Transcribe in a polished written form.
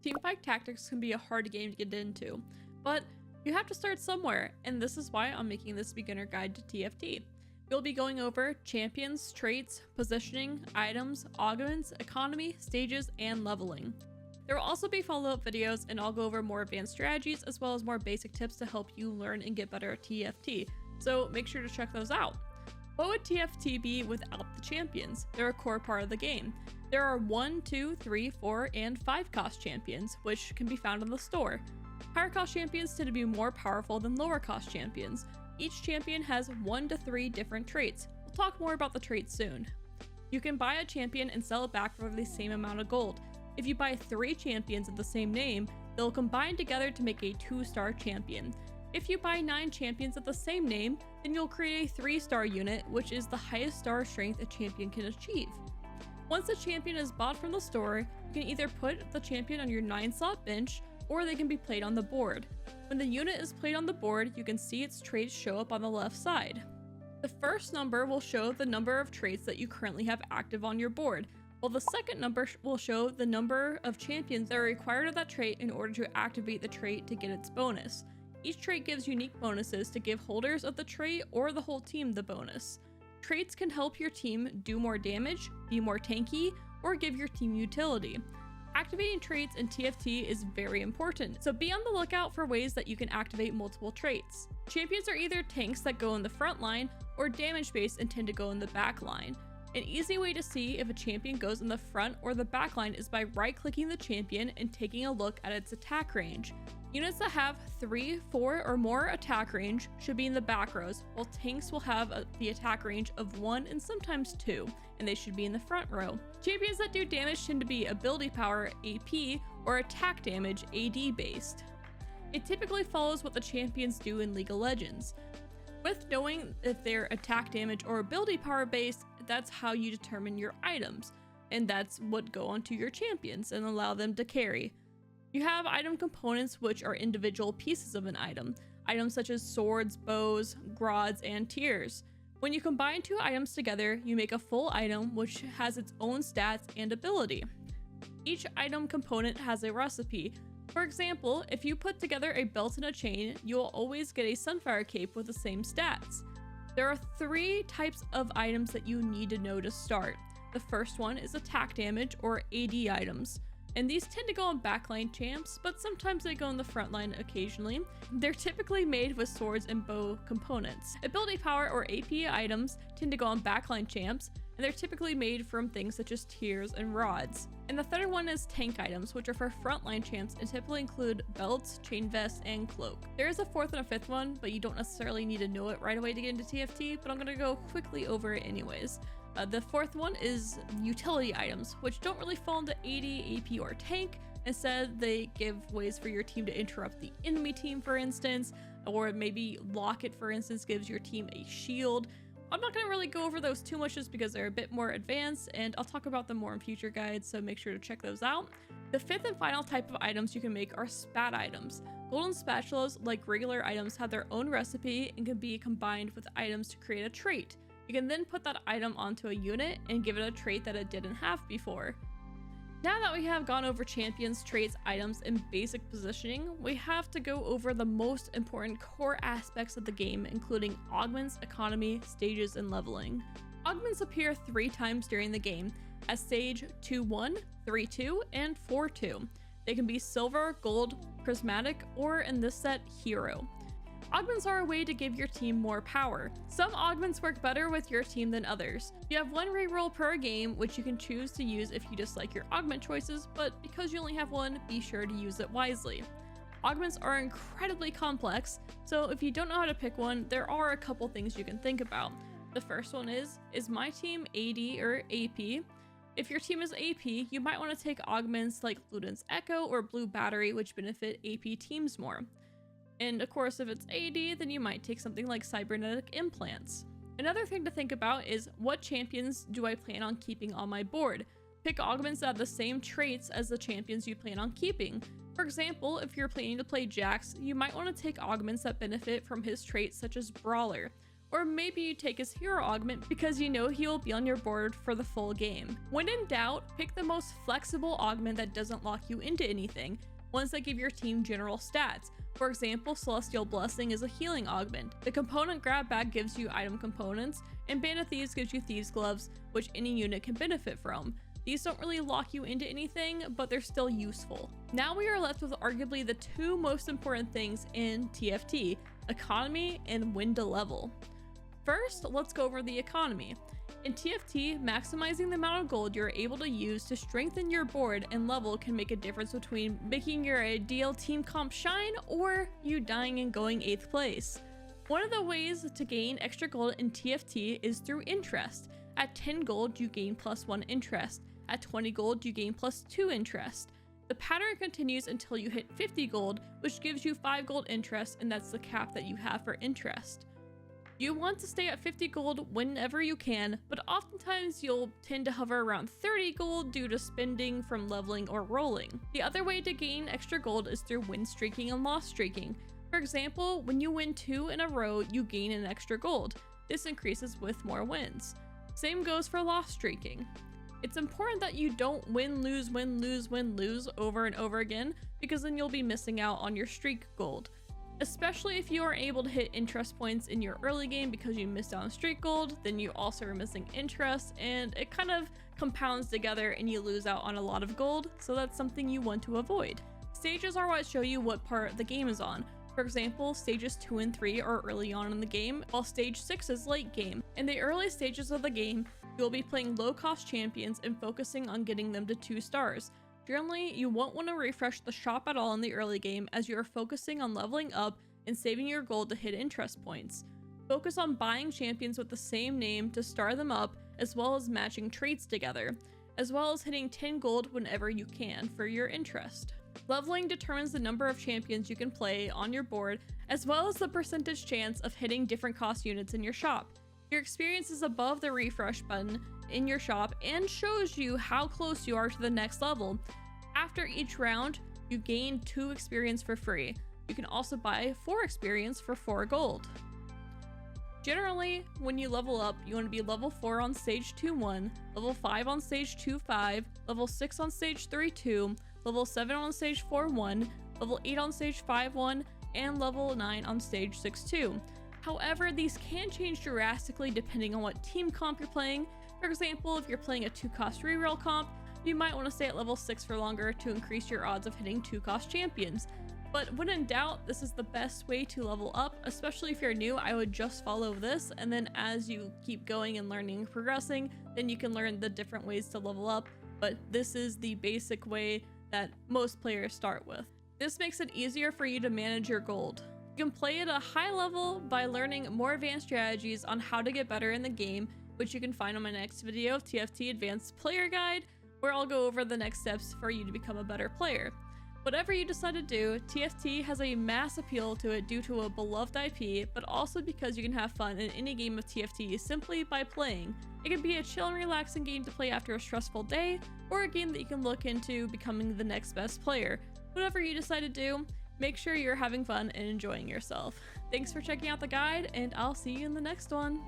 Teamfight tactics can be a hard game to get into, but you have to start somewhere, and this is why I'm making this beginner guide to TFT. We'll be going over champions, traits, positioning, items, augments, economy, stages, and leveling. There will also be follow-up videos, and I'll go over more advanced strategies as well as more basic tips to help you learn and get better at TFT, so make sure to check those out. What would TFT be without the champions? They're a core part of the game. There are 1, 2, 3, 4, and 5 cost champions, which can be found in the store. Higher cost champions tend to be more powerful than lower cost champions. Each champion has 1 to 3 different traits. We'll talk more about the traits soon. You can buy a champion and sell it back for the same amount of gold. If you buy 3 champions of the same name, they'll combine together to make a 2-star champion. If you buy 9 champions of the same name, then you'll create a 3-star unit, which is the highest star strength a champion can achieve. Once a champion is bought from the store, you can either put the champion on your 9-slot bench, or they can be played on the board. When the unit is played on the board, you can see its traits show up on the left side. The first number will show the number of traits that you currently have active on your board, while the second number will show the number of champions that are required of that trait in order to activate the trait to get its bonus. Each trait gives unique bonuses to give holders of the trait or the whole team the bonus. Traits can help your team do more damage, be more tanky, or give your team utility. Activating traits in TFT is very important, so be on the lookout for ways that you can activate multiple traits. Champions are either tanks that go in the front line, or damage based and tend to go in the back line. An easy way to see if a champion goes in the front or the back line is by right-clicking the champion and taking a look at its attack range. Units that have 3, 4, or more attack range should be in the back rows, while tanks will have the attack range of 1 and sometimes 2, and they should be in the front row. Champions that do damage tend to be ability power AP or attack damage AD based. It typically follows what the champions do in League of Legends. With knowing if they're attack damage or ability power based, that's how you determine your items, and that's what go onto your champions and allow them to carry. You have item components, which are individual pieces of an item. Items such as swords, bows, grods, and tiers. When you combine 2 items together, you make a full item which has its own stats and ability. Each item component has a recipe. For example, if you put together a belt and a chain, you'll always get a sunfire cape with the same stats. There are 3 types of items that you need to know to start. The first one is attack damage or AD items. And these tend to go on backline champs, but sometimes they go in the front line occasionally. They're typically made with swords and bow components. Ability power or AP items tend to go on backline champs, and they're typically made from things such as tiers and rods. And the third one is tank items, which are for frontline champs and typically include belts, chain vests, and cloak. There is a 4th and a 5th one, but you don't necessarily need to know it right away to get into TFT, but I'm gonna go quickly over it anyways. The 4th one is utility items, which don't really fall into AD, AP, or tank. Instead, they give ways for your team to interrupt the enemy team, for instance, or maybe Locket, for instance, gives your team a shield. I'm not going to really go over those too much just because they're a bit more advanced, and I'll talk about them more in future guides, so make sure to check those out. The 5th and final type of items you can make are spat items. Golden spatulas, like regular items, have their own recipe and can be combined with items to create a trait. You can then put that item onto a unit and give it a trait that it didn't have before. Now that we have gone over champions, traits, items, and basic positioning, we have to go over the most important core aspects of the game, including augments, economy, stages, and leveling. Augments appear 3 times during the game, as stage 2-1, 3-2, and 4-2. They can be silver, gold, prismatic, or in this set, hero. Augments are a way to give your team more power. Some augments work better with your team than others. You have 1 reroll per game, which you can choose to use if you dislike your augment choices, but because you only have 1, be sure to use it wisely. Augments are incredibly complex, so if you don't know how to pick one, there are a couple things you can think about. The first one is my team AD or AP? If your team is AP, you might want to take augments like Luden's Echo or Blue Battery, which benefit AP teams more. And of course, if it's AD, then you might take something like cybernetic implants. Another thing to think about is, what champions do I plan on keeping on my board? Pick augments that have the same traits as the champions you plan on keeping. For example, if you're planning to play Jax, you might want to take augments that benefit from his traits such as Brawler. or maybe you take his hero augment because you know he will be on your board for the full game. When in doubt, pick the most flexible augment that doesn't lock you into anything, ones that give your team general stats. For example, Celestial Blessing is a healing augment. The component grab bag gives you item components, and Band of Thieves gives you Thieves Gloves, which any unit can benefit from. These don't really lock you into anything, but they're still useful. Now we are left with arguably the two most important things in TFT, economy and when to level. First, let's go over the economy. In TFT, maximizing the amount of gold you're able to use to strengthen your board and level can make a difference between making your ideal team comp shine or you dying and going 8th place. One of the ways to gain extra gold in TFT is through interest. At 10 gold, you gain +1 interest. At 20 gold, you gain +2 interest. The pattern continues until you hit 50 gold, which gives you 5 gold interest, and that's the cap that you have for interest. You want to stay at 50 gold whenever you can, but oftentimes you'll tend to hover around 30 gold due to spending from leveling or rolling. The other way to gain extra gold is through win streaking and loss streaking. For example, when you win 2 in a row, you gain an extra gold. This increases with more wins. Same goes for loss streaking. It's important that you don't win, lose over and over again, because then you'll be missing out on your streak gold. Especially if you are able to hit interest points in your early game because you missed out on streak gold, then you also are missing interest, and it kind of compounds together and you lose out on a lot of gold, so that's something you want to avoid. Stages are what show you what part the game is on. For example, stages 2 and 3 are early on in the game, while stage 6 is late game. In the early stages of the game, you'll be playing low-cost champions and focusing on getting them to 2 stars. Generally, you won't want to refresh the shop at all in the early game as you are focusing on leveling up and saving your gold to hit interest points. Focus on buying champions with the same name to star them up, as well as matching traits together, as well as hitting 10 gold whenever you can for your interest. Leveling determines the number of champions you can play on your board, as well as the percentage chance of hitting different cost units in your shop. Your experience is above the refresh button in your shop and shows you how close you are to the next level. After each round, you gain 2 experience for free. You can also buy 4 experience for 4 gold. Generally, when you level up, you want to be level 4 on stage 2-1, level 5 on stage 2-5, level 6 on stage 3-2, level 7 on stage 4-1, level 8 on stage 5-1, and level 9 on stage 6-2. However, these can change drastically depending on what team comp you're playing. For example, if you're playing a 2-cost reroll comp, you might want to stay at level 6 for longer to increase your odds of hitting 2-cost champions. But when in doubt, this is the best way to level up, especially if you're new. I would just follow this, and then as you keep going and learning and progressing, then you can learn the different ways to level up. But this is the basic way that most players start with. This makes it easier for you to manage your gold. You can play at a high level by learning more advanced strategies on how to get better in the game, which you can find on my next video of TFT Advanced Player Guide, where I'll go over the next steps for you to become a better player. Whatever you decide to do, TFT has a mass appeal to it due to a beloved IP, but also because you can have fun in any game of TFT simply by playing. It can be a chill and relaxing game to play after a stressful day, or a game that you can look into becoming the next best player. Whatever you decide to do, make sure you're having fun and enjoying yourself. Thanks for checking out the guide, and I'll see you in the next one.